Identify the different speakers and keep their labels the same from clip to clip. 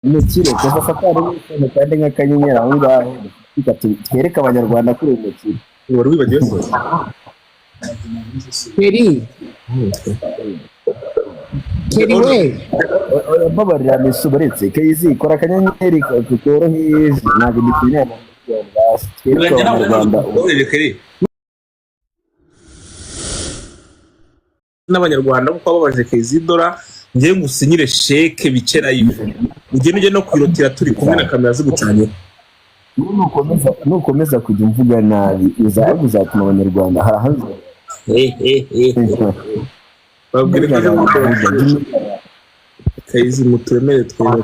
Speaker 1: umukire kuva fatari n'isano kandi nk'akanyenyeri aho ngaho twereke abanyarwanda kuri umukire
Speaker 2: wari wibagiwe se
Speaker 3: Keri we
Speaker 1: babarira misuba uretse Keyzi kora akanyenyeri koroheye ntabwo gikwiriye twereke abanyarwanda
Speaker 2: n'abanyarwanda kuko babaje Keyzdora ngiye ngusinyire sheke bicerayo ugende no kwirotira turi kumwe na kamera zigucanye
Speaker 1: nukomeza kujya mvuga nabi uzatuma abanyarwanda harahanze
Speaker 2: babwire ko Keyzi muturemere twebwe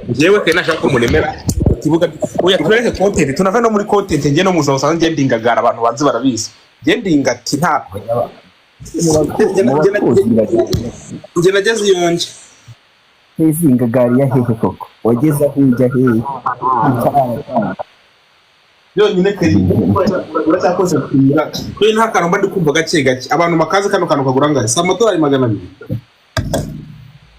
Speaker 2: ngewe ke nashaka ko munemera kibuga oya tureke content tunava no muri content ngiye no muzo usanga ngiye ndingagara abantu banzi barabizi ngiye ndingati ntabwo ngiye nageze yonje
Speaker 1: Keyzi ngagari ya hehe koko wageze aho ujya hehe
Speaker 2: yonyine Keri uracyakoze kumira kuri nta kantu mba ndikumva gake gake abantu makaze kano kantu kagura ngahe sa amadolari 200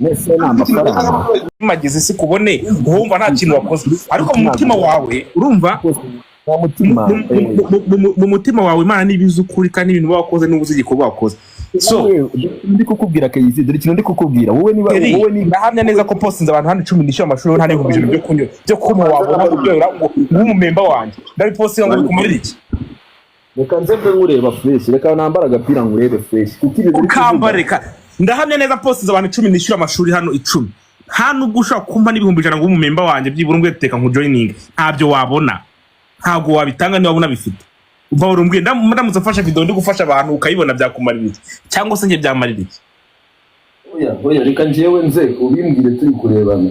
Speaker 1: nese n'amafaranga
Speaker 2: mageze si kubone uhumva nta kintu wakoze ariko mu mutima wawe urumva mu mutima wawe Imana nibiza ukuri kandi ibintu wakoze n'ubuzi igikorwa wakoze so
Speaker 1: ndi kukubwira Keyzi dore ikintu ndi kukubwira wowe ni
Speaker 2: ndahamya neza ko postinze abantu hano 10 ndishyura amashuri nta n'ibihumbi byo kunywa byo kuma wabona kubyora ngo umumemba wanjye ndari postinga ngo bikumarira iki
Speaker 1: reka nzembe nkureba fresh reka nambara agapira ngurebe fresh
Speaker 2: ukambareka ndahamya neza postinze abantu 10 ndishyura amashuri hano 10 nta nubwo ushaka kumpa n'ibihumbi 100 ngo umumemba wanjye byibura ngwe teka nku joining ntabyo wabona ntabwo wabitanga niba wabona bifite umva urumbwiye ndamutse mfasha video ndi gufasha abantu ukayibona byakumarira iki cyangwa se nge byamarira iki
Speaker 1: oya reka njewe nze ubimbwire turi kurebana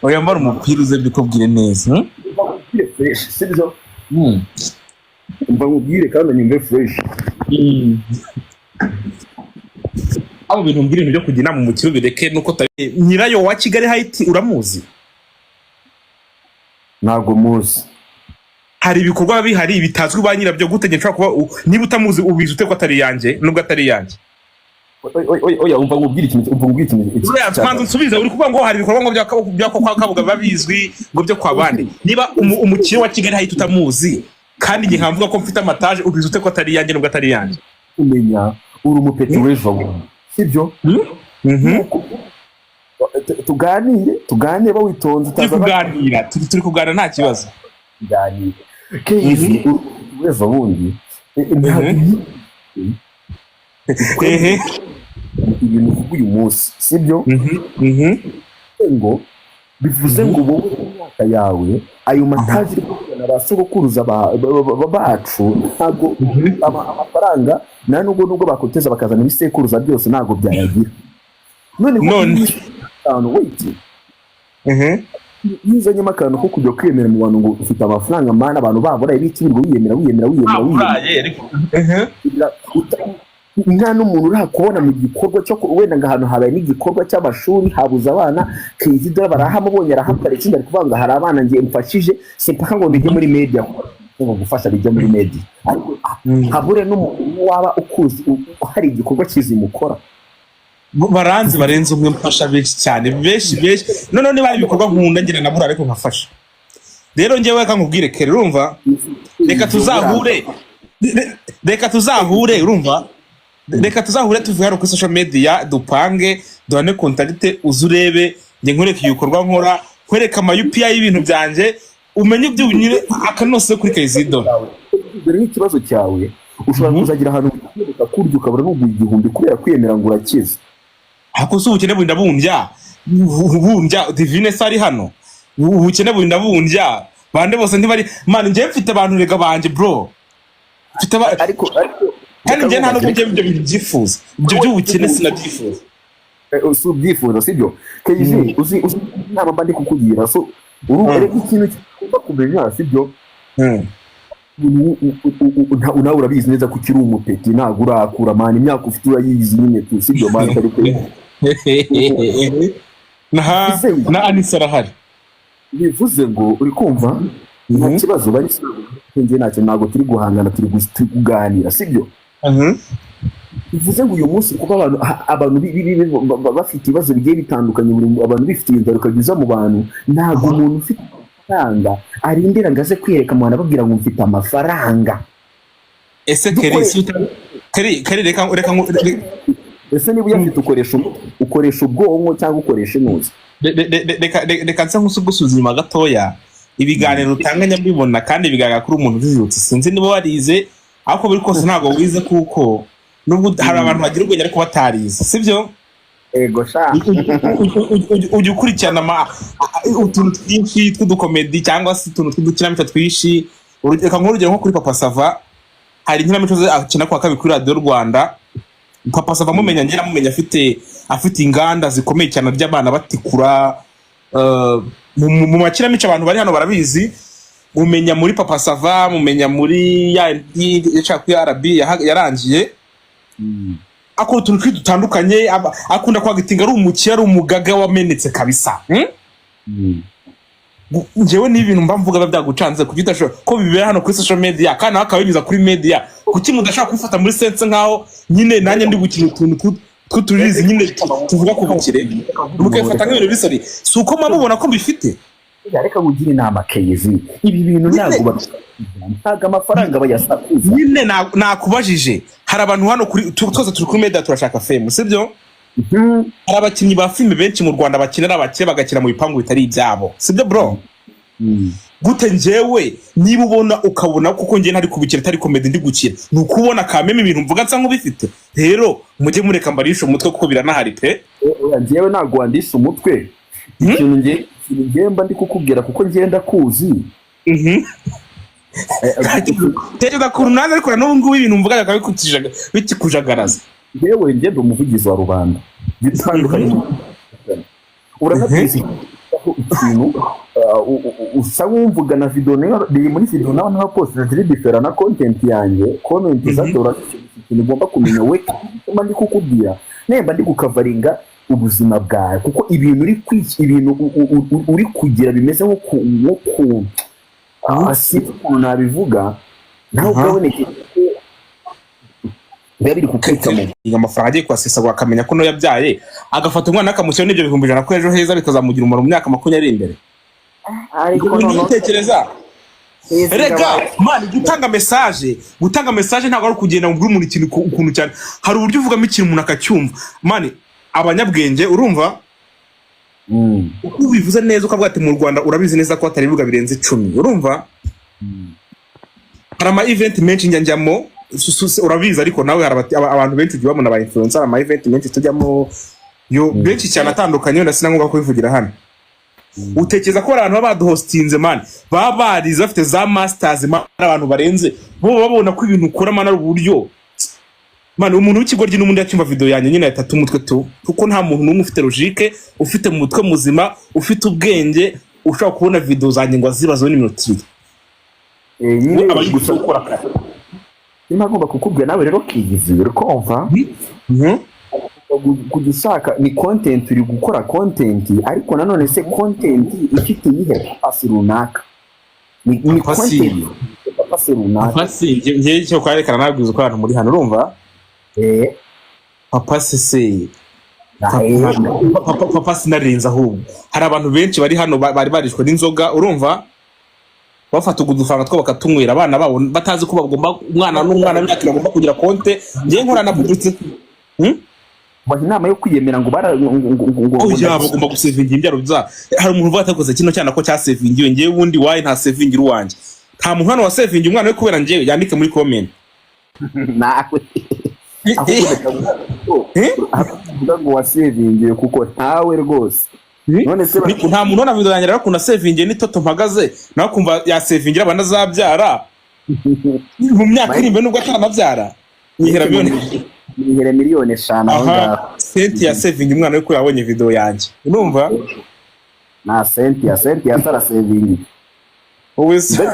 Speaker 2: oya mbara umupira uze bikubwire neza
Speaker 1: fresh sibyo umva mubwire kandi nyumve fresh
Speaker 2: abo bintu mbwire byo kujya inama mu kiro bireke nuko nyirayo wa Kigali Height uramuzi
Speaker 1: ntago muzi
Speaker 2: hari ibikorwa bihari bitazwi ba nyirabyo gutegeka kuba niba utamuzi ubizi ute ko atari yanjye nubwo atari yanjye
Speaker 1: oya umva ngubwire ikintu
Speaker 2: oya twanze nsubiza uri kuvuga ngo hari ibikorwa ngo byako kwa kabuga babizwi ngo byo kwa bandi niba umukire wa Kigali Height utamuzi kandi nge nkamvuga ko mfite amataje ubizi ute ko atari yanjye nubwo atari yanjye
Speaker 1: umenya uri umupeti w'ejo sibyo tuganire bawitonze
Speaker 2: turi kuganira nta kibazo
Speaker 1: tuganire Keyzi weva bundi ibintu uvuga uyu munsi sibyo ngo bivuze ngo wowe imyaka yawe ayo mataje uri kubona basogokuruza bacu ntabwo amafaranga nta nubwo bakoteza bakazana ibisekuruza byose ntabwo byayagira none wait yizanyemo akantu ko kujya kwemera mu bantu ngo ufite amafaranga mana abantu babura ibiki ngo wiyemera nta n'umuntu urakubona mu gikorwa cyo wenda ngo ahantu habaye n'igikorwa cy'amashuri habuze abana Keyzdora barahamubonye arahamukara ikindi ari kuvuga ngo hari abana ngiye mfashije simpaka ngo bijye muri media ngo gufasha bijye muri media ariko habure n'umuntu waba ukuzi hari igikorwa kizimukora
Speaker 2: baranzi barenze umwe mfasha benshi cyane benshi none niba ibikorwa nkunda ngira nabura ariko nkafasha rero ngewe kankubwire Keri urumva reka tuzahure urumva reka tuzahure tuvuye hano kuri social media dupange duhane contact uzurebe nge nkoreka ibikorwa nkora kwereka ama UPI y'ibintu byanje umenye ibyo unyire akanose kuri Keyzdora
Speaker 1: dore n'ikibazo cyawe ushobora kuzagira ahantu kurya ukabura n'ubu igihumbi kubera kwemera ngo urakize
Speaker 2: ako se ubukene burinda bunjya divine sari hano ubukene burinda bunjya bande bose ntibari man ngiye mfite abantu rega banje bro mfite
Speaker 1: ariko
Speaker 2: kandi ngiye nta nubwo ibyo byifuza ibyo by'ubukene sinabyifuza
Speaker 1: ubyifuza sibyo Keyzi uzi nta mba ndi kukugira so urumva ikintu cyo kumenya sibyo nawe urabizi neza ko ukiri umupeti ntabwo urakura mani imyaka ufite urayizi nyine tu sibyo mani
Speaker 2: na Anisa arahari
Speaker 1: bivuze ngo uri kumva nta kibazo bari nge ntacyo ntabwo turi guhangana turi kuganira sibyo bivuze ngo uyu munsi kuba abantu bafite ibibazo bigiye bitandukanye, abantu bifitiye ingaruka nziza mu bantu, ntabwo umuntu ufite amafaranga arindira ngo aze kwiyereka mu bantu ababwira ngo mfite amafaranga.
Speaker 2: Ese Keri reka
Speaker 1: ese niba uyafite ukoresha ubwonko cyangwa ukoresha intuzi?
Speaker 2: reka nsa nk'usubiza inyuma gatoya. Ibiganiro utanga nyabibona kandi bigaragara kuri umuntu ujijutse, sinzi niba warize, ariko buri kose ntabwo wize, kuko nubwo hari abantu bagira ubwenge ariko batarize, sibyo?
Speaker 1: Ego sha
Speaker 2: ujya ukurikirana utuntu twinshi tw'udukomedi cyangwa se utuntu tw'udukinamico twinshi. Reka nk'urugero nko kuri Papa Sava, hari inkinamico akina kwa kabiri kuri Radio Rwanda. Papa Sava mumenya afite inganda zikomeye cyane ry'abana batikura. Mu makinamico abantu bari hano barabizi, mumenya muri Papa Sava, mumenya muri yaca kuri RB yarangiye. Akora utuntu dutandukanye, akunda kwagitinga ari umukire, ari umugaga wamenetse kabisa. Njyewe ni ibintu mba mvuga byagucanze kugitasho ko bibera hano kuri social media, kandi akabinyuza kuri media. Kuki mudashaka kwifata muri sense nkaho nyine nanjye ndi gukina utuntu tw'uturizi nyine tuvuga ku bukire, mukafata nk'ibintu bisari. Si uko mubona ko mbifite?
Speaker 1: Reka ngugira inama Keyzi, ibi bintu ntabwo ntaga amafaranga bayasakuza.
Speaker 2: Nyine nakubajije, hari abantu hano kuri twose turi kuri media turashaka fame, sibyo? Hari abakinnyi ba filime benshi mu Rwanda bakinira abakire bagakina mu bipangu bitari ibyabo, sibyo bro? Gute njyewe niba ubona ukabona kuko njye ntari kubikira tari comedy ndi gukira, nukubona kameme ibintu mvuga nsa nk'ubifite. Rero mujye mureka mbarisha umutwe kuko biranahari pe.
Speaker 1: Njyewe ntabwo wandisha umutwe, ikintu njye mba ndi kukubwira kuko ngenda kuzi.
Speaker 2: Tegeza kurunaza ariko n'ubu ngubu ibintu mvuga bikikujagaraza.
Speaker 1: Yewe ngende umuvugizi wa rubanda bitandukanye. Uranabizi ikintu usa wumvuga na video ni muri video naho nta post ziri different na content yanjye, comment zatora ikintu ugomba kumenya we mba ndi kukubwira, nemba ndi gukavaringa ubuzima bwawe, kuko ibintu uri kugira bimeze nko asiku nabivuga naho uboneke biri kukitamo
Speaker 2: amafaranga agiye kwasisa akamenya ko no yabyaye, agafata umwana akamushyira n'ibyo 100,000 ko ejo heza bikazamugira umumaro mu myaka 20 iri imbere. Ariko nitekereza rega man, gutanga message ntabwo ari kugenda ngo umuntu ikintu ukuntu cyane. Hari uburyo uvugamo ikintu umuntu akacyumva man. Abanyabwenge urumva uko bivuze neza ukavuga ati mu Rwanda urabizi neza ko atari ibibuga birenze 10, urumva? Hari ama event menshi njyamo urabizi, ariko nawe hari abantu benshi ujyamo n'aba influencer, ama event menshi tujyamo yo benshi cyane atandukanye, ndasina ngombwa kubivugira hano. Utekereza ko abantu baduhostinze man, barize bafite za masters man, abantu barenze bo babona ko ibintu ukora man ari uburyo man. Umuntu w'ikigoryi n'umundi yacyumva video yanjye nyine yatatu umutwe tu, kuko nta muntu n'umwe ufite logique, ufite mu mutwe muzima, ufite ubwenge ushaka kubona video zanjye ngo azibazo n'iminota 2.
Speaker 1: Nyine abagusha gukora kare nimagomba kukubwira nawe rero Keyzi urukumva kugishaka ni content, uri gukora content, ariko nanone se content ifite yihe pasi runaka, ni content pasi runaka.
Speaker 2: Pasi ngiye cyo kwarekana nabwiza ko abantu muri hano urumva papa se papa sinarenza ahubwo hari abantu benshi bari hano bari barishwe n'inzoga, urumva? Bafata ugudufaranga two bakatunywera abana babo batazi ko bagomba umwana n'umwana w'imyaka bagomba kugira konte. Ngiye nkora na budutse
Speaker 1: baha inama yo kwiyemera ngo
Speaker 2: bagomba gusevinga imbyaro bya. Hari umuntu uvuga atakoze kino cyana ko cyasevingiwe, ngiye wundi wayi nta sevingira uwanje. Nta muntu hano wasevinga umwana we kubera ngiye yandike muri comment
Speaker 1: nawe avuga ngo wasevingiye kuko ntawe rwose. None se
Speaker 2: nta muntu na video yanjye rakunda sevingiye ni toto mpagaze nawe kumva ya sevingira abana zabyara mu myaka iri imbere nubwo atanabyara yihera
Speaker 1: miliyoni 5 aho ngaho.
Speaker 2: Senti ya sevingi umwana we ko yabonye video yanjye, urumva?
Speaker 1: Na senti ya sara sevingi
Speaker 2: uwese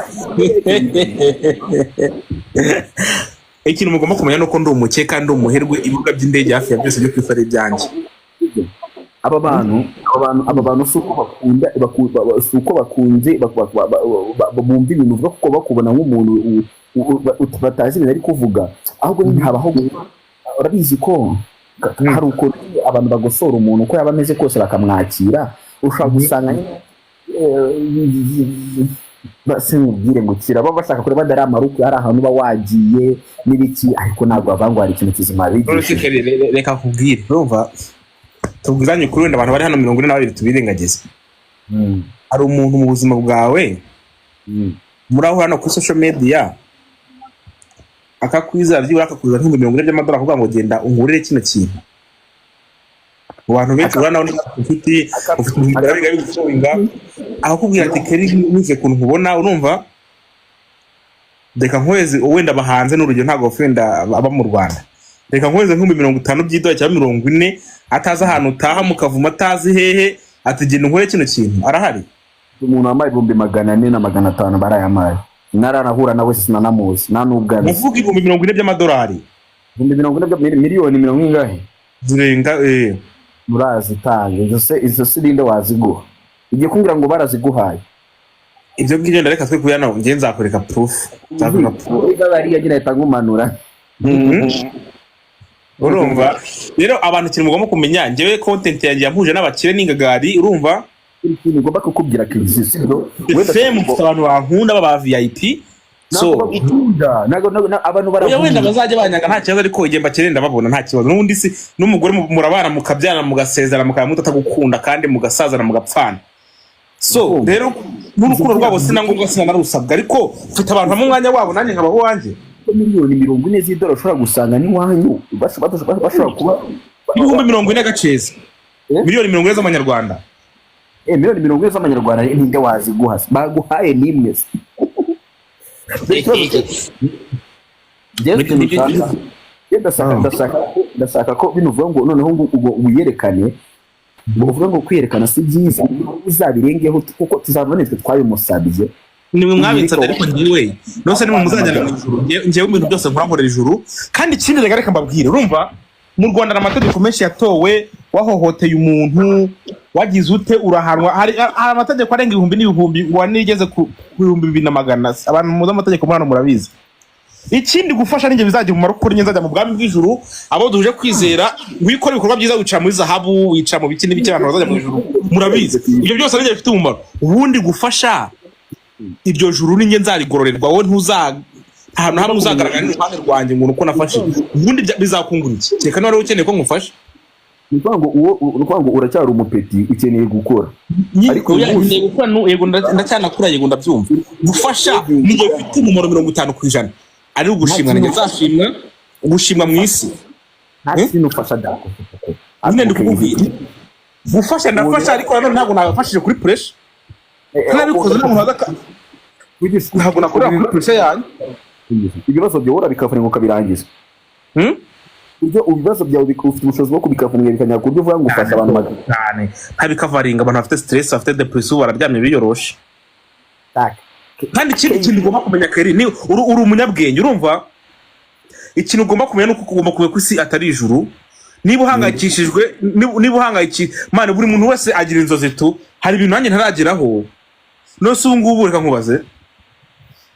Speaker 2: ikintu mugomba kumenya nuko ndi umuke kandi umuherwe, ibibuga by'indege hafi ya byose byo kwifara ibyanjye.
Speaker 1: Aba bantu suko bakunze bumva ibintu uvuga kuko bakubona nk'umuntu batazi ibintu ari kuvuga, ahubwo habaho urabizi ko hari uko abantu bagosora umuntu uko yaba ameze kose bakamwakira ushobora gusanga basimubwire ngo kira baba bashaka kureba badari amaruku hari ahantu uba wagiye n'ibiki ariko ntabwo bavuga hari ikintu kizima
Speaker 2: bigisha. Reka kubwire urumva tubwizanye kuri wenda abantu bari hano 42 tubirengagiza. Hari umuntu mu buzima bwawe muraho hano kuri social media akakwizera byibura akakuza $40 by'amadolari kuvuga ngo genda ungurire kino kintu. Abantu benshi urana ufite imbaraga bigusoinga aho kubwira ati keri nize kuntu nkubona urumva reka nkweze wenda bahanze n'urugero ntago wenda aba mu Rwanda reka nkweze $50 by'idolari cyangwa 40 ataza ahantu utaha mukavuma atazi hehe ati genda nkore kino kintu arahari.
Speaker 1: Umuntu wambaye $400 na $500 barayamaye nararahura nawe sinanamuzi nanubwana
Speaker 2: uvuga $40 by'amadolari
Speaker 1: miliyoni 40 ingahe
Speaker 2: zirenga
Speaker 1: murazi tange izo silinde waziguha igiye kumbwira ngo baraziguhaye
Speaker 2: ibyo ngibyo ndareka twe kuyana ngiye nzakoreka proof
Speaker 1: bari yagira itangumanura
Speaker 2: urumva rero abantu kintu mugomba kumenya ngewe content yanjye yampuje n'abakire n'ingagari urumva
Speaker 1: ngomba kukubwira kizi sibyo
Speaker 2: FM abantu bankunda baba VIP so
Speaker 1: abantu baravuga
Speaker 2: wenda bazajya banyanga nta kibazo ariko igemba kirenda babona nta kibazo n'ubundi si n'umugore murabana mukabyana mugasezera mukamuta atagukunda kandi mugasazana mugapfana so rero n'urukundo rwabo sinangubwo sinanarusabwa ariko ufite abantu mu mwanya wabo nanjye nkabaho wanje
Speaker 1: miliyoni 40 z'idolari ushobora gusanga ni wanyu bashobora kuba
Speaker 2: $40 gaceza miliyoni 40 z'amanyarwanda
Speaker 1: miliyoni 40 z'amanyarwanda ninde waziguha baguhaye nimwe ndashaka ko binuvuga ngo noneho ngo uyerekane uvuga ngo kwiyerekana si byiza uzabirengeho kuko tuzabonetse twabimusabye
Speaker 2: niwe mwabitsabye ariko ngiwe nose ni mu muzajyana mu ijuru ngiye mu bintu byose nkorankorera ijuru kandi ikindi reka mbabwire urumva mu Rwanda amategeko menshi yatowe wahohoteye umuntu wagize ute urahanwa hari amategeko arenga 1000 wanigeze ku 2200 abantu mu amategeko mwana murabizi ikindi gufasha ninge bizajya mu maroko nyenza mu bwami bw'ijuru abo duje kwizera wikora ibikorwa byiza wica muri zahabu wica mu biki n'ibiki abantu bazajya mu ijuru murabizi ibyo byose ninge bifite umumaro ubundi gufasha iryo juru ninge nzarigororerwa wowe ahantu hamwe uzagaragara n'uruhande rwanjye ngo uko nafashe ubundi bizakungura iki reka none ukeneye ko ngufasha
Speaker 1: urwango uracyari umupeti ukeneye gukora
Speaker 2: ariko yego ndacyanakura yego ndabyumva gufasha ninge bifite umumaro 50% ari ugushimwa ninge nzashimwa ugushimwa mu isi
Speaker 1: hasi nufasha dako
Speaker 2: none ndikubwira gufasha ndafasha ariko none ntabwo nabafashije kuri pressure nabikoze ntabwo nakorera kuri pressure yanyu
Speaker 1: ibibazo byawe urabikavuna ngo kabirangiza ibibazo byawe ufite ubushobozi bwo kubikavuna bikanya ku buryo uvuga ngo ufasha abantu
Speaker 2: cyane ntabikavaringa abantu bafite stress bafite depression bararyamye biyoroshe kandi ikindi kintu ugomba kumenya keri ni uri umunyabwenge urumva ikintu ugomba kumenya nuko ugomba kumenya ko isi atari ijuru niba uhangayikishijwe niba uhangayiki mane buri muntu wese agira inzozi tu hari ibintu nanjye ntarageraho no se ngubu reka nkubaze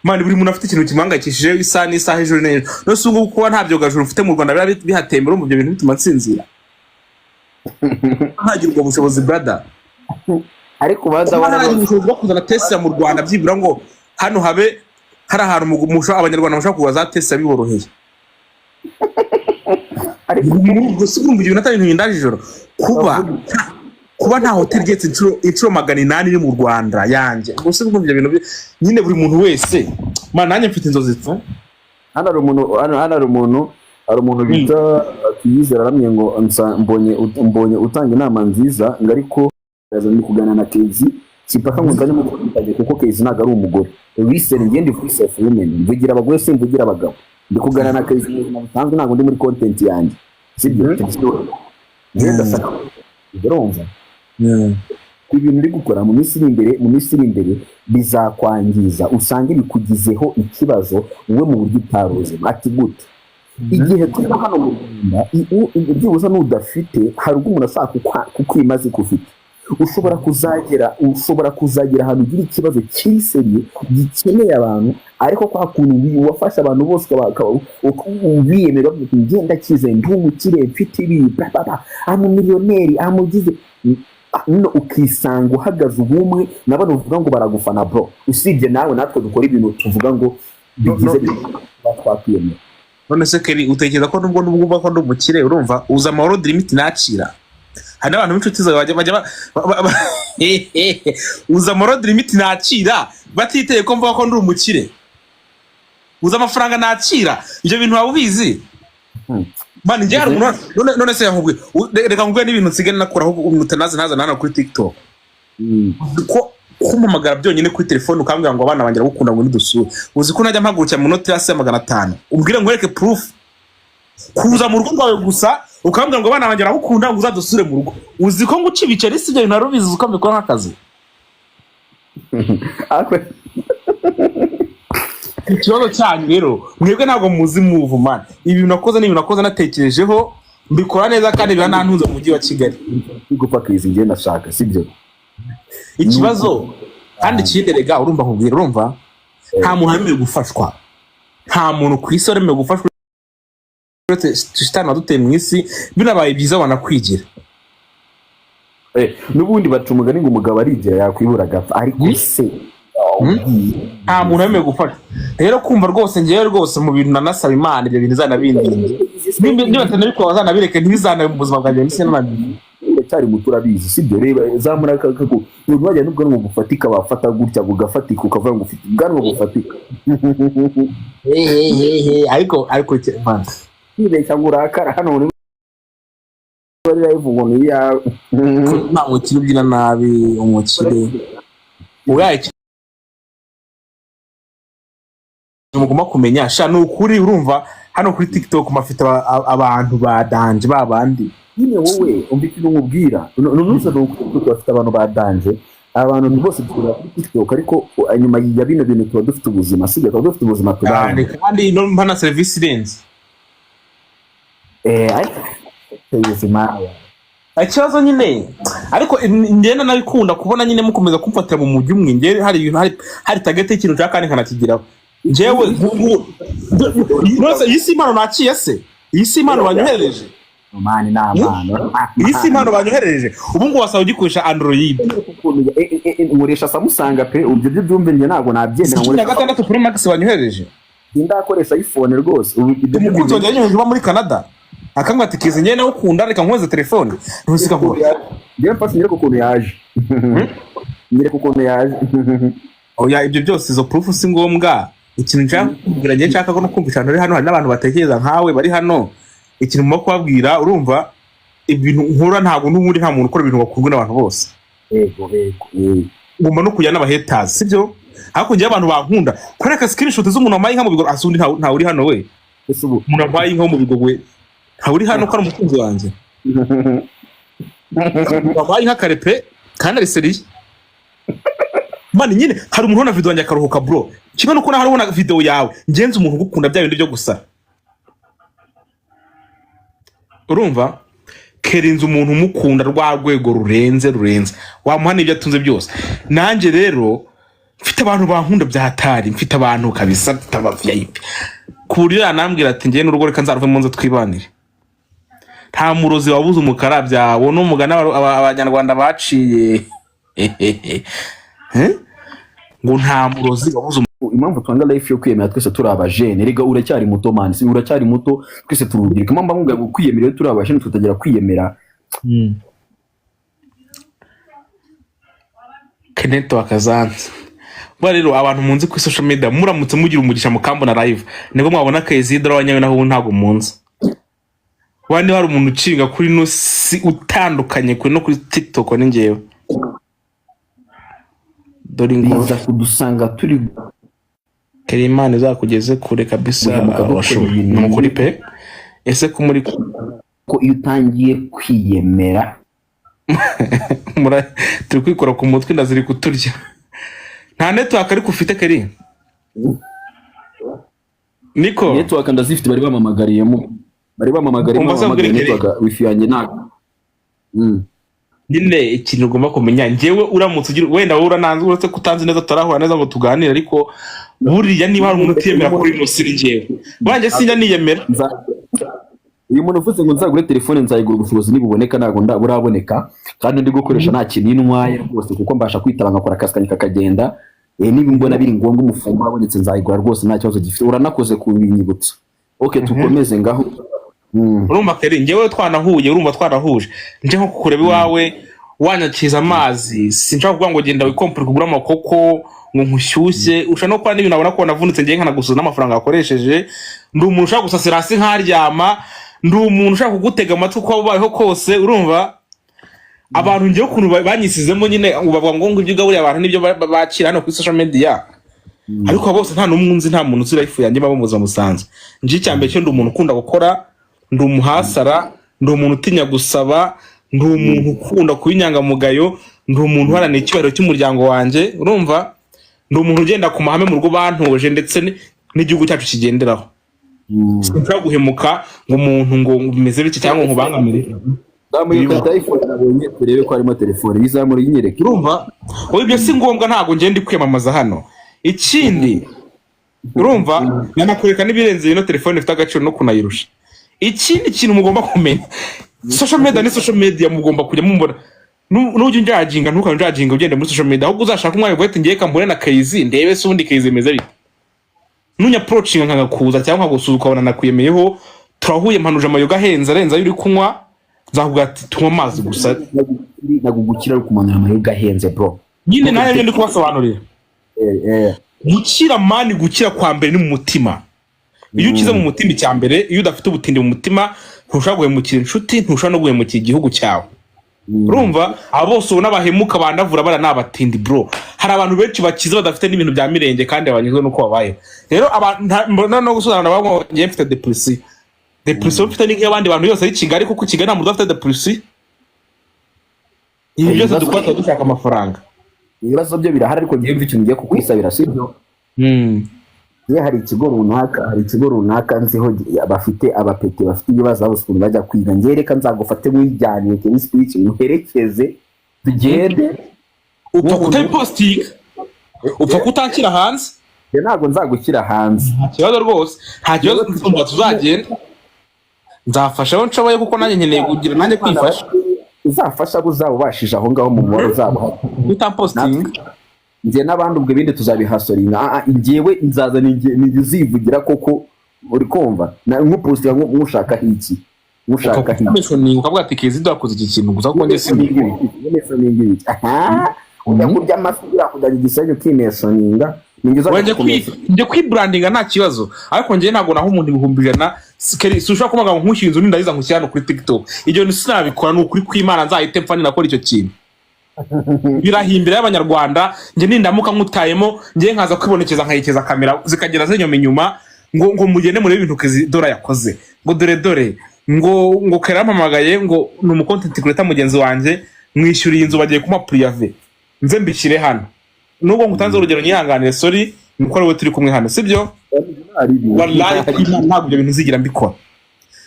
Speaker 2: mane buri muntu afite ikintu kimuhangayikishije isaha hejuru neza no se ngubu kuba ntabyo gajuru ufite mu Rwanda bihatembera mu byo bintu bituma nsinzira ntagira ubwo bushobozi brother
Speaker 1: ariko baza
Speaker 2: bwo kuzana Tesla mu Rwanda byibura ngo hano habe hari ahantu abanyarwanda bashaka kuza za Tesla biboroheye ariko gusikumva ibintu atari ibintu ndajijoro kuba nta hotel getse inshuro 800 iri mu Rwanda yanjye gusikumva ibyo bintu nyine buri muntu wese nanjye mfite inzozi tso
Speaker 1: hano hari umuntu bita Keyzdora aramye ngo mbonye utanga inama nziza ngo ariko ni kuganana na Keyzi sipaka ngo nzanye mu kwitage kuko Keyzi ntago ari umugore listen ngende free self women mvugira abagore se mvugira abagabo ndi kuganana na Keyzi ntabwo ntago ndi muri content yanjye sibyo ngenda saka urumva ibintu ndi gukora mu minsi iri imbere bizakwangiza usange bikugizeho ikibazo wowe mu buryo utaroze ati gute igihe tuba hano mu Rwanda byibuza n'udafite hari ubwo umuntu ashaka kukwimaze kufite ushobora kuzagera ahantu ugira ikibazo cy'iseri gikeneye abantu, ariko kwa kuntu wafasha abantu bose ubiyemera ngenda kize ndi umukire mfite ibi amu miliyoneri amugize no ukisanga uhagaze ubumwe nabone uvuga ngo baragufana bro, usibye nawe natwe dukora ibintu tuvuga ngo bigize twakwiyemera.
Speaker 2: None se Keri utekereza ko nubwo n'ubwo ko ndumukire urumva uza amahoro limit nakira? Hari abantu b'inshuti zawe bajya uza amahoro limit nakira batiteye ko mvuga ko ndi umukire, uza amafaranga nakira, ibyo bintu waba ubizi? Bani njye hari umuntu none se yahubwe reka nkubwe n'ibintu nsigane nakora aho umutanazi ntaza nana kuri TikTok ko kumpamagara byonyine kuri telefone ukambwira ngo abana bangira gukunda ngo nidusure, uzi ko najya mpagurukira mu note yase 500 umbwire ngo wereke proof kuza mu rugo rwawe gusa ukambwira ngo abana bangira gukunda ngo uzadusure mu rugo, uzi ko nguci bicare si byo narubizi uko mbikora nk'akazi. Ikibazo cyanyu rero mwebwe ntabwo muzi move man, ibi nakoze n'ibintu nakoze natekerejeho mbikora neza kandi biranantuze mu mujyi wa Kigali
Speaker 1: gupfa krizi ngiye nashaka sibyo.
Speaker 2: Ikibazo kandi kinderega urumva nkubwira urumva nta muntu amerewe gufashwa, nta muntu ku isi aremewe gufashwa shitani waduteye mu isi binabaye byiza wanakwigira.
Speaker 1: N'ubundi baca umugani ngo umugabo arigira yakwibura agapfa, ariko se
Speaker 2: nta muntu amerewe gufashwa. Rero kumva rwose ngewe rwose mu bintu nanasaba Imana ibyo bintu zanabindinde niba ntanabikora bazanabireke ntibizana mu buzima bwanjye n'isi n'amaguru
Speaker 1: cyari muto urabizi sibyo. Reba zamura kako umuntu wajya n'ubwanwa bufatika bafata gutya bugafatika ukavuga ngo ufite ubwanwa bufatika
Speaker 2: ariko man
Speaker 1: nibeshya ngo urakara hano uri bari live ngo ni ya
Speaker 2: nta mukire ubyina nabi umukire urayiki mugomba kumenya sha n'ukuri urumva hano kuri TikTok mafite abantu badanje babandi
Speaker 1: nyine wowe umbikintu nkubwira nunuza n'ukuri bafite abantu badanje abantu bose tukura kuri TikTok, ariko nyuma ya bino bintu tuba dufite ubuzima sibyo, tuba dufite ubuzima tubanye
Speaker 2: kandi no mpana service irenze
Speaker 1: ubuzima
Speaker 2: ikibazo nyine. Ariko ngenda nabikunda kubona nyine mukomeza kumfatira mu mujyi umwe nge hari ibintu hari target y'ikintu cyaka kandi kanakigiraho njewe isi impano naciye se isi impano banyohereje
Speaker 1: mani n'amano
Speaker 2: isi impano banyohereje ubu ngo wasaba ugikoresha Android
Speaker 1: nkoresha Samsung pe ubyo byumve nge ntago nabyemera
Speaker 2: ngo 6 Pro Max banyohereje
Speaker 1: ndakoresha iPhone rwose
Speaker 2: umukunzi wanjye yanyohereje muri Canada akambwa ati kize ngene ukunda reka nkoze telefone ntusika ko
Speaker 1: ngiye mfashe nyereko ukuntu yaje nyereko ukuntu yaje
Speaker 2: oya ibyo byose izo proof si ngombwa. Ikintu nshaka kugira ngiye nshaka ko no kumva cyane hano hari n'abantu batekereza nkawe bari hano ikintu mo kwabwira urumva ibintu nkora ntago n'ubundi nta muntu ukora ibintu bakundwa n'abantu bose ngomba no kujya n'abahaters sibyo, ariko ngiye abantu bankunda kwereka screenshot z'umuntu wamaye nka mu bigo asundi nta uri hano we umuntu wamaye nka mu bigo we nta uri hano ko ari umukunzi wanjye wamaye nka karepe kandi ari seriye mani nyine hari umuntu na video yanjye akaruhuka bro kimwe nuko hariho na video yawe ngenze umuntu gukunda bya bindi byo gusa urumva kerinze umuntu mukunda rwa rwego rurenze wamuhana ibyo atunze byose. Nanjye rero mfite abantu bankunda byatari mfite abantu kabisa taba VIP ku buryo yanambwira ati ngiye n'urugo reka nzaruve mu nzu twibanire. Nta murozi wabuze umukara byawo n'umugana abanyarwanda baciye ngo nta murozi wabuze
Speaker 1: impamvu twanga life yo kwiyemera twese turi abajene. Rega uracyari muto man, si uracyari muto twese turubirika. Impamvu ngo kwiyemera turi abajene tutagira kwiyemera
Speaker 2: Keneto akazanze. Bwa rero abantu munzi ku social media muramutse mugira umugisha mukambona live nibwo mwabona Keyzdora wanyawe naho ntago munzi. Wandi hari umuntu ucinga kuri no si utandukanye kuri no kuri TikTok ni ngewe. Dore ngoza
Speaker 1: kudusanga turi
Speaker 2: Kerimana zakugeze kure kabisa mukuri pe. Ese ko muri
Speaker 1: ko iyo utangiye kwiyemera
Speaker 2: turi kwikora ku mutwe ndaziri kuturya. Nta network ariko ufite Keri Niko
Speaker 1: network ndazifite bari bamamagariyemo network wifi yanjye ntago
Speaker 2: nyine ikintu ugomba kumenya njyewe uramutse ugira wenda wowe urananze uretse kutanzi neza turahura neza ngo tuganire ariko buriya niba hari umuntu utiyemera kuri ino siri njyewe banjye sinjya niyemera.
Speaker 1: Uyu muntu uvuze ngo nzagure telefone nzayigura ubushobozi nibuboneka ntago buraboneka kandi ndi gukoresha nta kintu intwaye rwose kuko mbasha kwitaba ngakora akazi kanjye kakagenda niba mbona biri ngombwa umufungo wabonetse nzayigura rwose nta kibazo gifite uranakoze ku binyibutso. Okay tukomeze ngaho.
Speaker 2: Urumva kare njyewe twanahuye urumva twarahuje nje nko kukureba iwawe wanyakiza amazi sinshaka kuvuga ngo genda wikompure kugura amakoko ngo nkushyushye usha no kwa n'ibintu abona ko navunitse ngiye nkanagusuza n'amafaranga yakoresheje ndi umuntu ushaka gusasira hasi nkaryama ndi umuntu ushaka kugutega amatwi uko wabayeho kose urumva abantu ngiye ukuntu banyisizemo nyine bavuga ngo ibyo gaburiye abantu nibyo bakira hano kuri social media ariko bose nta numwe nzi nta muntu uzira ifu yanjye bamuza musanze nje cyambere cyo ndi umuntu ukunda gukora ndi umuhasara ndi umuntu utinya gusaba ndi umuntu ukunda kubinyangamugayo ndi umuntu uharana icyubahiro cy'umuryango wanjye urumva ndi umuntu ugenda ku mahame mu rugo bantoje ndetse n'igihugu cyacu kigenderaho sinshaka guhemuka ngo umuntu ngo bimeze bityo cyangwa nkubangamire
Speaker 1: zamurika telefone nabonye turebe ko harimo telefone bizamura yinyereke
Speaker 2: urumva oya ibyo si ngombwa ntago ngende kwiyamamaza hano ikindi urumva nanakureka n'ibirenze ino telefone ifite agaciro no kunayirusha. Ikindi kintu mugomba kumenya social media ni social media mugomba kujya mumbona n'ujya njajinga ntukanjajinga ugende muri social media ahubwo uzashaka umwanya gute ngiye kambone na Keyzi ndebe se undi Keyzi meze bite nunya approaching nkangakuza cyangwa nkagusuzuka ubona nakwiyemeyeho turahuye mpanuje amayoga ahenze arenza yuri kunywa nzavuga ati tunywa amazi gusa
Speaker 1: nagugukira ari kumanura amayoga ahenze bro
Speaker 2: nyine nayo ndi kubasobanurira gukira mani gukira kwa mbere ni mu mutima. Iyo ukize mu mutima cyambere iyo udafite ubutindi mu mutima ntushaka guhemukira inshuti ntushaka no guhemukira igihugu cyawe urumva abo bose ubona bahemuka bandavura bara nabatindi bro hari abantu benshi bakize badafite n'ibintu bya mirenge kandi abanyizwe nuko babaye rero mbona no gusuzana nabo ngiye mfite depression mfite n'iki abandi bantu yose ari Kigali kuko Kigali nta muntu afite depression ibi byose dukwata dushaka amafaranga
Speaker 1: ibibazo byo birahari ariko ngiye mfite ikintu ngiye kukwisabira sibyo hari ikigo runaka nziho bafite abapete bafite ibibazo abo sukuru bajya kwiga ngereka nzagufate mwijyanye ke speech muherekeze tugende
Speaker 2: upfa kutayipostinga upfa kutanshyira hanze
Speaker 1: ntabwo nzagushyira hanze
Speaker 2: nta kibazo rwose nta kibazo tuzagenda nzafasha aho nshoboye kuko nanjye nkeneye kugira nanjye kwifasha
Speaker 1: uzafasha abo uzabubashije aho ngaho mu mubare uzabo
Speaker 2: utapostinga
Speaker 1: ngiye n'abandi ubwo bindi tuzabihasoringa njyewe nzaza nizivugira koko uri kumva nk'upostinga nk'ushaka iki mushaka
Speaker 2: ni ukavuga ati Keyzdora akoze iki kintu gusa kuko njye
Speaker 1: sinigwi ujya kurya amafi yakudanya igisenge ukimesoninga
Speaker 2: njye kwibrandinga nta kibazo ariko njye ntabwo naho umuntu ibihumbi ijana ushobora kuvuga ngo nkushyira inzu nindayiza nkushyira hano kuri TikTok ibyo sinabikora ni ukuri kw'Imana nzahite mpfa ninakora icyo kintu birahimbira y'abanyarwanda njye nindamuka nkutayemo njye nkaza kwibonekeza nkayikeza kamera zikagera zinyoma inyuma ngo mugende muri ibintu Keyzdora yakoze ngo dore ngo karampamagaye ngo ni umucontent creator mugenzi wanjye mwishyuriye inzu bagiye kuma prive nze mbishyire hano nubwo ngutanze urugero nyihanganire sorry mukora we turi kumwe hano sibyo wallahi ntabwo ibyo bintu zigira mbikora.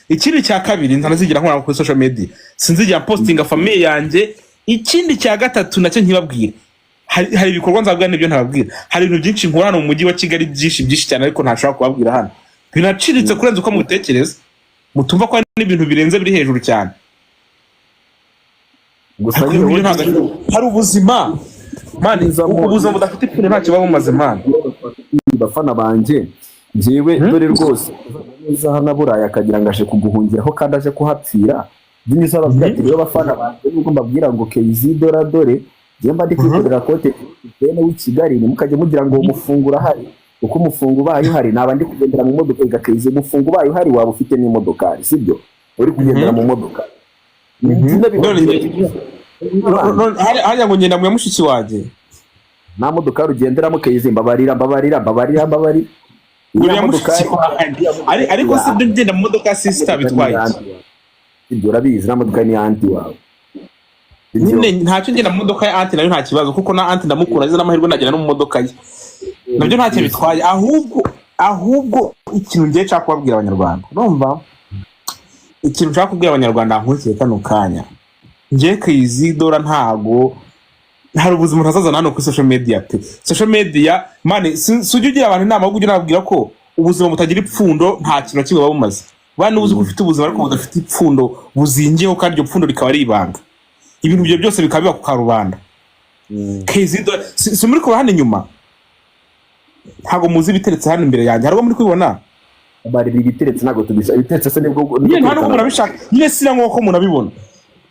Speaker 2: Ikindi cya kabiri ntanazigira nkora kuri social media sinzigira postinga family yanjye. Ikindi cya gatatu nacyo nkibabwira hari ibikorwa nzabwira n'ibyo ntababwira hari ibintu byinshi nkora hano mu mujyi wa Kigali byinshi cyane ariko ntashobora kubabwira hano binaciritse kurenza uko mutekereza mutumva ko n'ibintu birenze biri hejuru cyane gusa hari ubuzima mani ubuzima budafite ipine nta kibazo maze mani
Speaker 1: bafana banje njyewe dore rwose neza hana buraya akagira ngo aje kuguhungiraho kandi aje kuhapfira binyuze ababwira ati rero bafana banje nuko mbabwira ngo Keyzdora dore jemba ndi kwikorera kote bene w'i Kigali ni mukajye mugira ngo umufungura hari uko umufungo ubaye hari nabandi kugendera mu modoka ga Keyzdora umufungo ubaye hari waba ufite n'imodoka sibyo uri kugendera mu modoka
Speaker 2: hariya ngo ngenda mu mushiki waje
Speaker 1: nta modoka rugenderamo Keyzdora mbabarira
Speaker 2: ariko si ngenda mu modoka sister bitwaye
Speaker 1: ibyo urabizi na modoka ni anti wawe
Speaker 2: nyine ntacyo ngenda mu modoka ya anti nayo nta kibazo kuko na anti ndamukura azi n'amahirwe nagera no mu modoka ye nabyo ntacyo bitwaye ahubwo ikintu ngiye nshaka kubabwira abanyarwanda urumva ikintu nshaka kubwira abanyarwanda nkurikiye kano kanya ngiye Keyzdora ntago hari ubuzima ntazazana hano kuri social media pe. Social media mane sujya ugira abantu inama yo kujya nabwira ko ubuzima butagira ipfundo nta kintu kimwe babumaze. Bana uzi ko ufite ubuzima ariko budafite ipfundo buzingiyeho kandi iryo pfundo rikaba ari ibanga. Ibintu byo byose bikabiba ku karubanda. Keyzdora si muri ko hano inyuma. Ntago muzi biteretse hano imbere yanjye. Harwo muri kubibona?
Speaker 1: bari biteretse ntago tubisha ibiteretse se nibwo
Speaker 2: ntabwo murabishaka. Nyine sira nk'uko munabibona.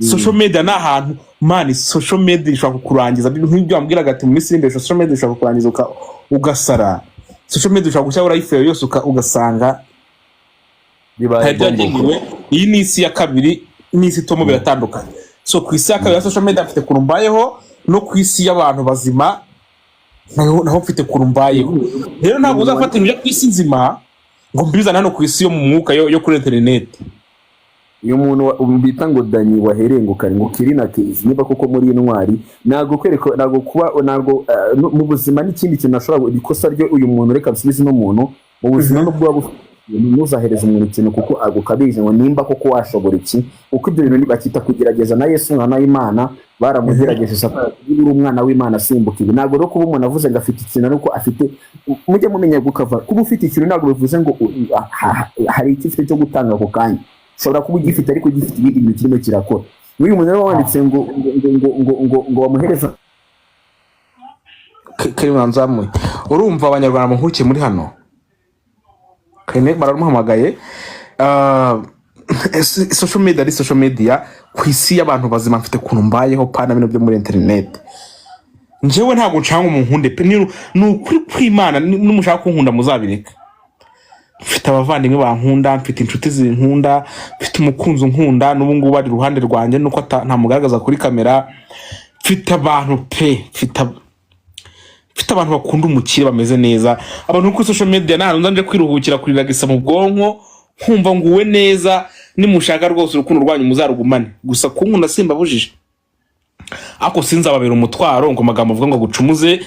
Speaker 2: Social media na ahantu mani social media ishobora kukurangiza nk'ibyo wambwiraga ati mu minsi imbere social media ishobora kukurangiza ugasara. Social media ishobora gushyira life yawe yose ugasanga bibaye byagenwe. Iyi ni isi ya kabiri n'isi tomo biratandukanye. So ku isi ya kabiri ya social media afite kurumbayeho no ku isi y'abantu bazima naho mfite kurumbayeho. Rero ntabwo uzafata ibyo ku isi nzima ngo mbizana hano ku isi yo mu mwuka yo kuri internet.
Speaker 1: Iyo umuntu bita ngo Dani waherengukanye ngo Kirina Keyz niba koko muri intwari nago kwereka nago kuba nago mu buzima n'ikindi kintu ashobora ikosa ryo uyu muntu reka bisubize no muntu mu buzima n'ubwo nuzahereza umuntu ikintu kuko agukabije ngo nimba koko washobora iki uko ibyo bintu bakita kugerageza na Yesu umwana w'Imana baramugerageje satani uri umwana w'Imana simbuka ibi nago rero kuba umuntu avuze ngo afite ikintu nuko afite mujye mumenya gukava kuba ufite ikintu nago bivuze ngo hari ikifite cyo gutanga ako kanya shobora kuba ugifite ariko gifite ibindi bintu kirimo kirakora. Uyu muntu rero wanditse ngo bamuhereza
Speaker 2: Karimo nzamuye. Urumva abanyarwanda muhukiye muri hano Kene baramuhamagaye social media ari social media ku isi y'abantu bazima mfite kurumbayeho pana bino byo muri internet. Njewe ntago ncanga umunkunde pe ni ukuri kw'Imana n'umushaka kunkunda muzabireka. Mfite abavandimwe bankunda, mfite inshuti zinkunda, mfite umukunzi nkunda n'ubu ngubu ari ruhande rwanjye nuko ntamugaragaza kuri kamera. Mfite abantu pe, mfite abantu bakunda umukire bameze neza. Abantu kuri social media nta nje kwiruhukira kuri ragisa mu bwonko nkumva nguwe neza nimushaka rwose urukundo rwanyu muzarugumane. Gusa kunkunda simba bujije. Ako sinzababera umutwaro ngo magambo avuga ngo gucumuze.